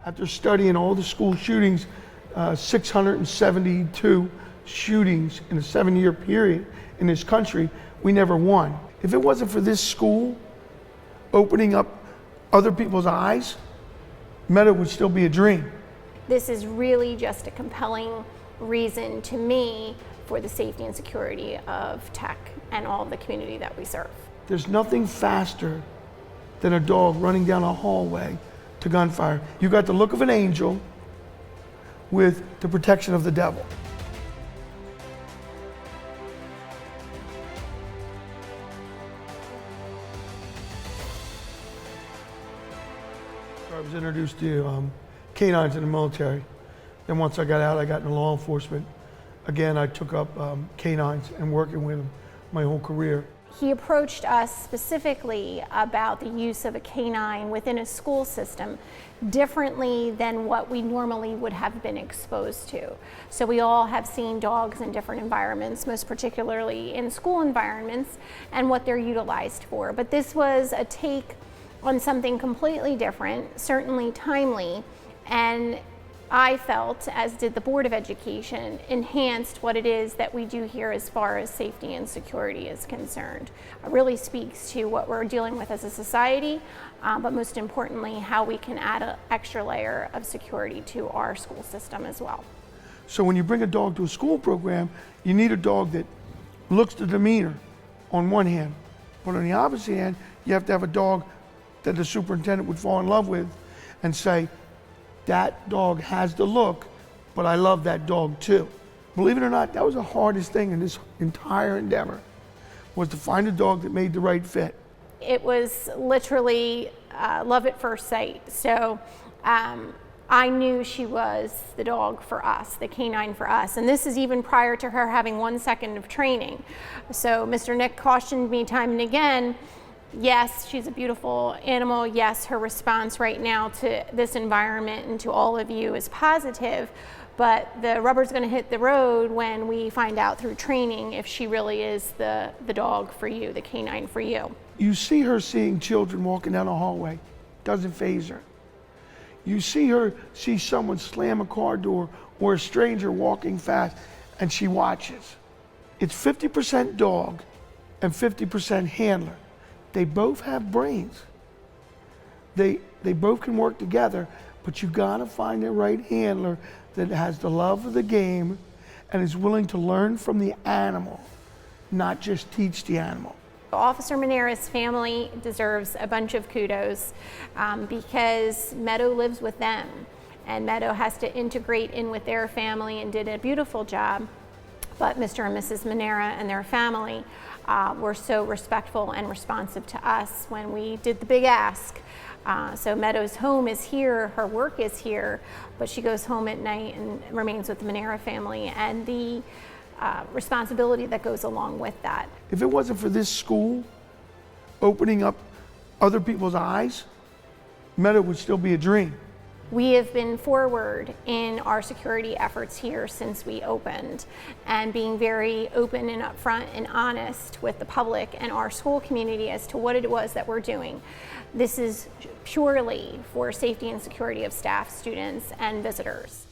After studying all the school shootings, 672 shootings in a 7-year period in this country, we never won. If it wasn't for this school opening up other people's eyes, Meadow would still be a dream. This is really just a compelling reason to me for the safety and security of TEC and all of the community that we serve. There's nothing faster than a dog running down a hallway to gunfire. You got the look of an angel with the protection of the devil. I was introduced to K-9s in the military. Then once I got out, I got into law enforcement. Again, I took up K-9s and working with them my whole career. He approached us specifically about the use of a K-9 within a school system differently than what we normally would have been exposed to. So we all have seen dogs in different environments, most particularly in school environments, and what they're utilized for. But this was a take on something completely different, certainly timely, and I felt, as did the Board of Education, enhanced what it is that we do here as far as safety and security is concerned. It really speaks to what we're dealing with as a society, but most importantly, how we can add an extra layer of security to our school system as well. So when you bring a dog to a school program, you need a dog that looks the demeanor on one hand, but on the opposite hand, you have to have a dog that the superintendent would fall in love with and say, that dog has the look, but I love that dog too. Believe it or not, that was the hardest thing in this entire endeavor, was to find a dog that made the right fit. It was literally love at first sight. So I knew she was the dog for us, the K-9 for us. And this is even prior to her having 1 second of training. So Mr. Nick cautioned me time and again, yes, she's a beautiful animal. Yes, her response right now to this environment and to all of you is positive, but the rubber's going to hit the road when we find out through training if she really is the dog for you, the K-9 for you. You see her seeing children walking down a hallway, doesn't faze her. You see her see someone slam a car door or a stranger walking fast, and she watches. It's 50% dog and 50% handler. They both have brains. They both can work together, but you gotta find the right handler that has the love of the game and is willing to learn from the animal, not just teach the animal. Officer Manera's family deserves a bunch of kudos because Meadow lives with them, and Meadow has to integrate in with their family and did a beautiful job. But Mr. and Mrs. Manera and their family were so respectful and responsive to us when we did the big ask. So Meadow's home is here, her work is here, but she goes home at night and remains with the Manera family and the responsibility that goes along with that. If it wasn't for this school opening up other people's eyes, Meadow would still be a dream. We have been forward in our security efforts here since we opened, and being very open and upfront and honest with the public and our school community as to what it was that we're doing. This is purely for safety and security of staff, students, and visitors.